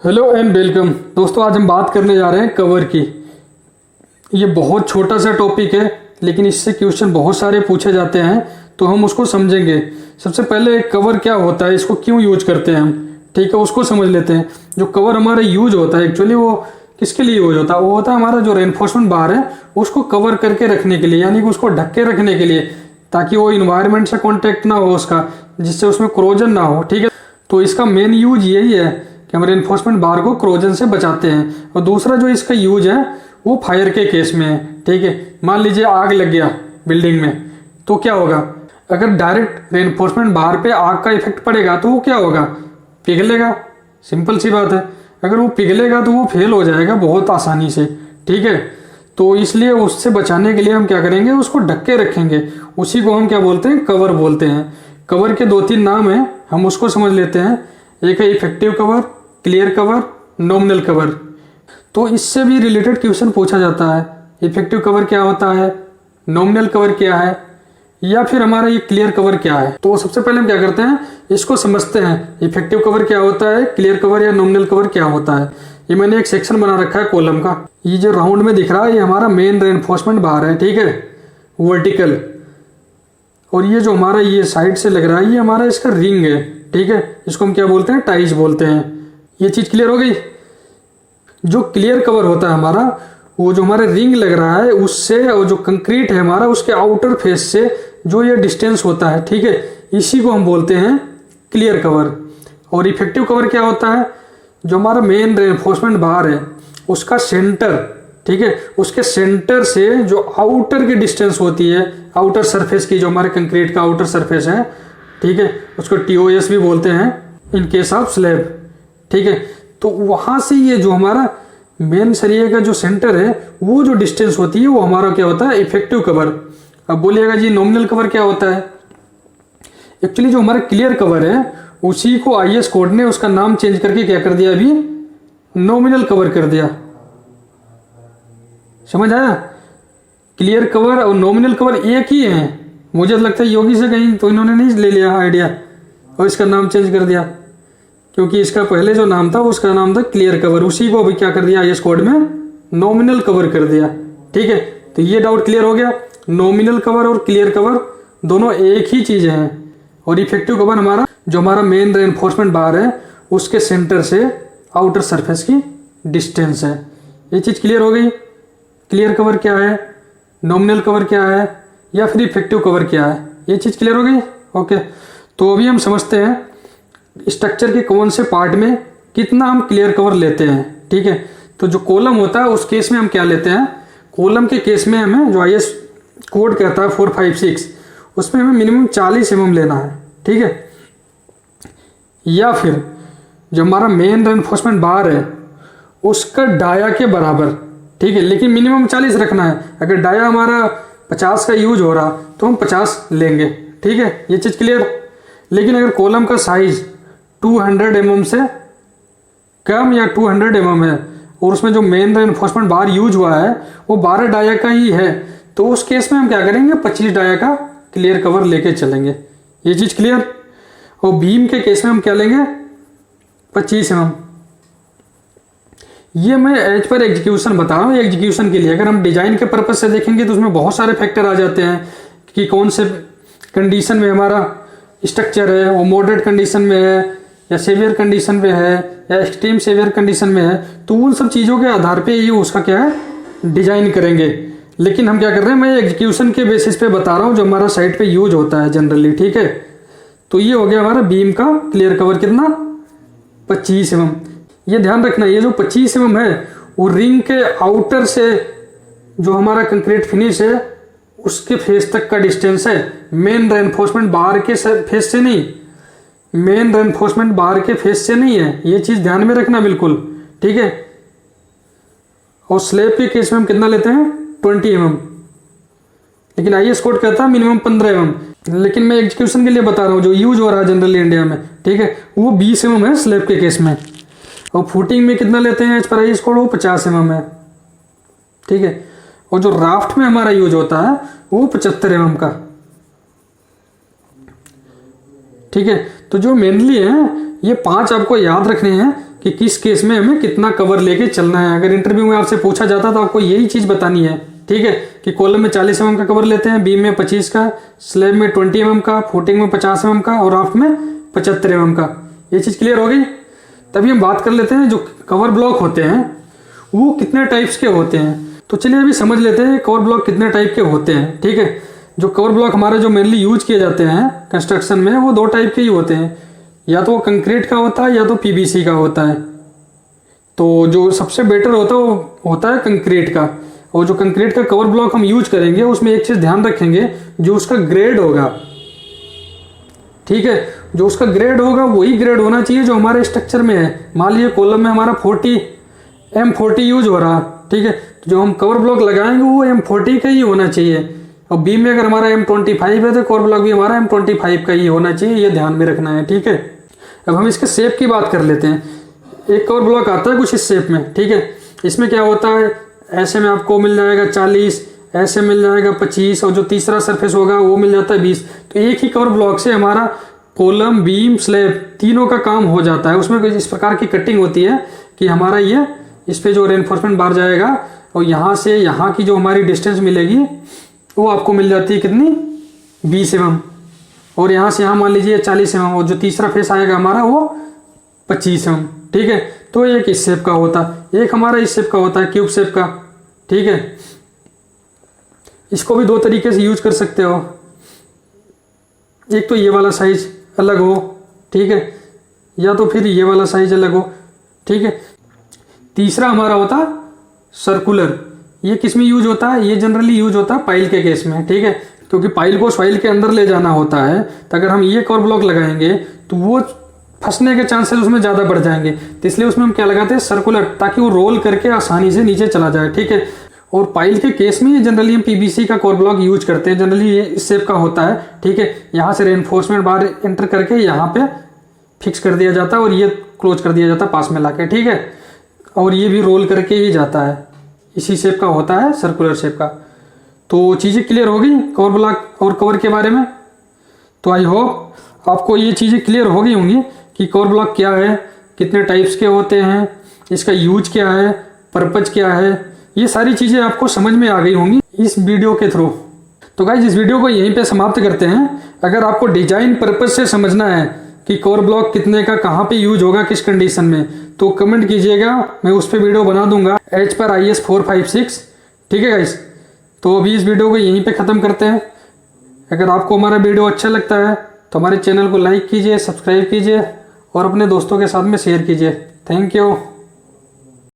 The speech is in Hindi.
हेलो एंड वेलकम दोस्तों। आज हम बात करने जा रहे हैं कवर की। ये बहुत छोटा सा टॉपिक है लेकिन इससे क्वेश्चन बहुत सारे पूछे जाते हैं, तो हम उसको समझेंगे। सबसे पहले कवर क्या होता है, इसको क्यों यूज करते हैं हम, ठीक है, उसको समझ लेते हैं। जो कवर हमारा यूज होता है एक्चुअली वो किसके लिए यूज होता है, वो होता है हमारा जो रेनफोर्समेंट बार है उसको कवर करके रखने के लिए, यानी कि उसको ढक के रखने के लिए, ताकि वो इन्वायरमेंट से कॉन्टेक्ट ना हो उसका, जिससे उसमें क्रोजन ना हो। ठीक है, तो इसका मेन यूज यही है कि हम रेनफोर्समेंट बार को क्रोजन से बचाते हैं। और दूसरा जो इसका यूज है वो फायर के केस में है। ठीक है, मान लीजिए आग लग गया बिल्डिंग में, तो क्या होगा, अगर डायरेक्ट रेनफोर्समेंट बार पे आग का इफेक्ट पड़ेगा तो वो क्या होगा, पिघलेगा। सिंपल सी बात है, अगर वो पिघलेगा तो वो फेल हो जाएगा बहुत आसानी से। ठीक है, तो इसलिए उससे बचाने के लिए हम क्या करेंगे, उसको ढक के रखेंगे। उसी को हम क्या बोलते हैं, कवर बोलते हैं। कवर के 2-3 नाम हैं, हम उसको समझ लेते हैं। एक है effective cover, clear cover, nominal cover. तो इससे भी रिलेटेड क्वेश्चन पूछा जाता है, इफेक्टिव कवर क्या होता है, नॉमिनल कवर क्या है, या फिर हमारा ये क्लियर कवर क्या है। तो सबसे पहले हम क्या करते हैं, इसको समझते हैं, इफेक्टिव कवर क्या होता है, क्लियर कवर या नॉमिनल कवर क्या होता है। ये मैंने एक सेक्शन बना रखा है कॉलम का। ये जो राउंड में दिख रहा है ये हमारा मेन रेनफोर्समेंट बार है, ठीक है, वर्टिकल। और ये जो हमारा ये साइड से लग रहा है ये हमारा इसका रिंग है। ठीक है, इसको हम क्या बोलते हैं, टाइज बोलते हैं। ये चीज क्लियर हो गई। जो क्लियर कवर होता है हमारा, वो जो हमारा रिंग लग रहा है उससे, और जो कंक्रीट है हमारा उसके आउटर फेस से जो ये डिस्टेंस होता है, ठीक है, इसी को हम बोलते हैं क्लियर कवर। और इफेक्टिव कवर क्या होता है, जो हमारा मेन रेनफोर्समेंट बार है उसका सेंटर, ठीक है, उसके सेंटर से जो आउटर की डिस्टेंस होती है, आउटर सरफेस की, जो हमारे कंक्रीट का आउटर सरफेस है, ठीक है, उसको TOS भी बोलते हैं इन केस ऑफ स्लैब। ठीक है, तो वहां से ये जो हमारा मेन सरिये का जो सेंटर है वो जो डिस्टेंस होती है वो हमारा क्या होता है, इफेक्टिव कवर। अब बोलिएगा जी नॉमिनल कवर क्या होता है। एक्चुअली जो हमारा क्लियर कवर है उसी को IS कोड ने उसका नाम चेंज करके क्या कर दिया, अभी नॉमिनल कवर कर दिया। समझ आया, क्लियर कवर और नॉमिनल कवर एक ही है। मुझे लगता है योगी से कहीं तो इन्होंने नहीं ले लिया आइडिया और इसका नाम चेंज कर दिया, क्योंकि इसका पहले जो नाम था उसका नाम था क्लियर कवर, उसी को अभी क्या कर दिया IS कोड में नॉमिनल कवर कर दिया। ठीक है, तो ये डाउट क्लियर हो गया। नॉमिनल कवर और क्लियर कवर दोनों एक ही चीज हैं। और इफेक्टिव कवर हमारा जो हमारा मेन रेनफोर्समेंट बार है उसके सेंटर से आउटर सरफेस की डिस्टेंस है। ये चीज क्लियर हो गई। क्लियर कवर क्या है, नॉमिनल कवर क्या है, या फिर इफेक्टिव कवर क्या है, ये चीज क्लियर हो गई। ओके, तो अभी हम समझते हैं स्ट्रक्चर के कौन से पार्ट में कितना हम क्लियर कवर लेते हैं। ठीक है, तो जो कॉलम होता है उस केस में हम क्या लेते हैं, कॉलम के केस में हमें जो IS कोड कहता है 456, उसमें हमें मिनिमम 40 mm लेना है। ठीक है, या फिर जो हमारा मेन रेनफोर्समेंट बार है उसका डाया के बराबर, ठीक है, लेकिन मिनिमम 40 रखना है। अगर डाया हमारा 50 का यूज हो रहा तो हम 50 लेंगे। ठीक है, ये चीज क्लियर। लेकिन अगर कॉलम का साइज 200 mm से कम या 200 mm है और उसमें जो मेन रेनफोर्समेंट बार यूज हुआ है वो 12 डाया का ही है, तो उस केस में हम क्या करेंगे, 25 डाया का क्लियर कवर लेके चलेंगे। ये चीज क्लियर। और बीम के केस में हम क्या लेंगे, 25 mm। ये मैं एज पर एग्जीक्यूशन बता रहा हूँ, एग्जीक्यूशन के लिए। अगर हम डिजाइन के पर्पज से देखेंगे तो उसमें बहुत सारे फैक्टर आ जाते हैं कि कौन से कंडीशन में हमारा स्ट्रक्चर है, वो मॉडरेट कंडीशन में है या सेवियर कंडीशन में है या एक्सट्रीम सेवियर कंडीशन में है, तो उन सब चीज़ों के आधार पे ये उसका क्या है, डिजाइन करेंगे। लेकिन हम क्या कर रहे हैं, मैं एग्जीक्यूशन के बेसिस पे बता रहा हूँ जो हमारा साइट पे यूज होता है जनरली। ठीक है, तो ये हो गया हमारा बीम का क्लियर कवर कितना, 25 mm। ये ध्यान रखना, ये जो 25 mm है वो रिंग के आउटर से जो हमारा कंक्रीट फिनिश है उसके फेस तक का डिस्टेंस है, मेन रेनफोर्समेंट बार के फेस से नहीं, मेन रेनफोर्समेंट बार के फेस से नहीं है। ये चीज ध्यान में रखना बिल्कुल। ठीक है, और स्लैब के केस में हम कितना लेते हैं, 20 mm, लेकिन IS कोड कहता है मिनिमम 15 mm। लेकिन मैं एग्जीक्यूशन के लिए बता रहा हूँ जो यूज हो रहा है जनरली इंडिया में, ठीक है, वो 20 mm है स्लैब के केस में। और फुटिंग में कितना लेते हैं एज पर IS कोड, वो 50 mm है। ठीक है, और जो राफ्ट में हमारा यूज होता है वो 75 mm का। ठीक है, तो जो मेनली है ये 5 आपको याद रखने हैं कि किस केस में हमें कितना कवर लेके चलना है। अगर इंटरव्यू में आपसे पूछा जाता तो आपको यही चीज़ बतानी है, ठीक है, कि कॉलम में 40 mm का कवर लेते हैं, बीम में 25 का, स्लैब में 20 mm का, फुटिंग में 50 mm का और राफ्ट में 75 mm का। ये चीज़ क्लियर हो गई। तभी हम बात कर लेते हैं जो कवर ब्लॉक होते हैं वो कितने टाइप्स के होते हैं। तो चलिए अभी समझ लेते हैं कवर ब्लॉक कितने टाइप के होते हैं, ठीक है। जो कवर ब्लॉक हमारे जो मेनली यूज किए जाते हैं कंस्ट्रक्शन में वो 2 टाइप के ही होते हैं, या तो वो कंक्रीट का होता है या तो पीवीसी का होता है। तो जो सबसे बेटर होता है वो होता है कंक्रीट का। और जो कंक्रीट का कवर ब्लॉक हम यूज करेंगे उसमें एक चीज़ ध्यान रखेंगे, जो उसका ग्रेड होगा, ठीक है, जो उसका ग्रेड होगा वही ग्रेड होना चाहिए जो हमारे स्ट्रक्चर में है। मान लीजिए कॉलम में हमारा 40 M40 यूज हो रहा, ठीक है, जो हम कवर ब्लॉक लगाएंगे वो M40 का ही होना चाहिए। और बीम में अगर हमारा M25 है तो कवर ब्लॉक भी हमारा M25 का ही होना चाहिए, ये ध्यान में रखना है, ठीक है। अब हम इसके शेप की बात कर लेते हैं। एक कवर ब्लॉक आता है कुछ इस शेप में, ठीक है। इसमें क्या होता है, ऐसे में आपको मिल जाएगा 40, ऐसे मिल जाएगा 25 और जो तीसरा सरफेस होगा वो मिल जाता है 20। तो एक ही कवर ब्लॉक से हमारा कॉलम, बीम, स्लैब तीनों का काम हो जाता है। उसमें इस प्रकार की कटिंग होती है कि हमारा ये इस पे जो रेनफोर्समेंट बार जाएगा और यहाँ से यहाँ की जो हमारी डिस्टेंस मिलेगी वो आपको मिल जाती है कितनी, 20 mm। और यहाँ से यहाँ मान लीजिए 40 mm और जो तीसरा फेस आएगा हमारा वो 25 mm, ठीक है। तो एक इस शेप का होता है, एक हमारा इस शेप का होता है, क्यूब शेप का, ठीक है। इसको भी 2 तरीके से यूज कर सकते हो, एक तो ये वाला साइज अलग हो, ठीक है, या तो फिर ये वाला साइज अलग हो, ठीक है। तीसरा हमारा होता है सर्कुलर। ये किस में यूज होता है, ये जनरली यूज होता है पाइल के केस में, ठीक है, क्योंकि पाइल को सॉइल के अंदर ले जाना होता है। तो अगर हम ये कवर ब्लॉक लगाएंगे तो वो फंसने के चांसेस उसमें ज़्यादा बढ़ जाएंगे। तो इसलिए उसमें हम क्या लगाते हैं, सर्कुलर, ताकि वो रोल करके आसानी से नीचे चला जाए, ठीक है। और पाइल के केस में जनरली हम पीवीसी का कवर ब्लॉक यूज करते हैं। जनरली ये इस शेप का होता है, ठीक है। यहाँ से रेनफोर्समेंट बार एंटर करके यहाँ पे फिक्स कर दिया जाता है और ये क्लोज कर दिया जाता है पास में लाके, ठीक है। और ये भी रोल करके ही जाता है, इसी शेप का होता है, सर्कुलर शेप का। तो चीज़ें क्लियर हो गई कवर ब्लॉक और कवर के बारे में। तो आई होप आपको ये चीज़ें क्लियर हो गई होंगी कि कवर ब्लॉक क्या है, कितने टाइप्स के होते हैं, इसका यूज क्या है, पर्पज क्या है, ये सारी चीज़ें आपको समझ में आ गई होंगी इस वीडियो के थ्रू। तो गाइस इस वीडियो को यहीं पे समाप्त करते हैं। अगर आपको डिजाइन पर्पज से समझना है कि कवर ब्लॉक कितने का कहाँ पे यूज होगा, किस कंडीशन में, तो कमेंट कीजिएगा, मैं उस पर वीडियो बना दूंगा H पर IS 456, ठीक है गाइस। तो अभी इस वीडियो को यहीं पे ख़त्म करते हैं। अगर आपको हमारा वीडियो अच्छा लगता है तो हमारे चैनल को लाइक कीजिए, सब्सक्राइब कीजिए और अपने दोस्तों के साथ में शेयर कीजिए। Thank you.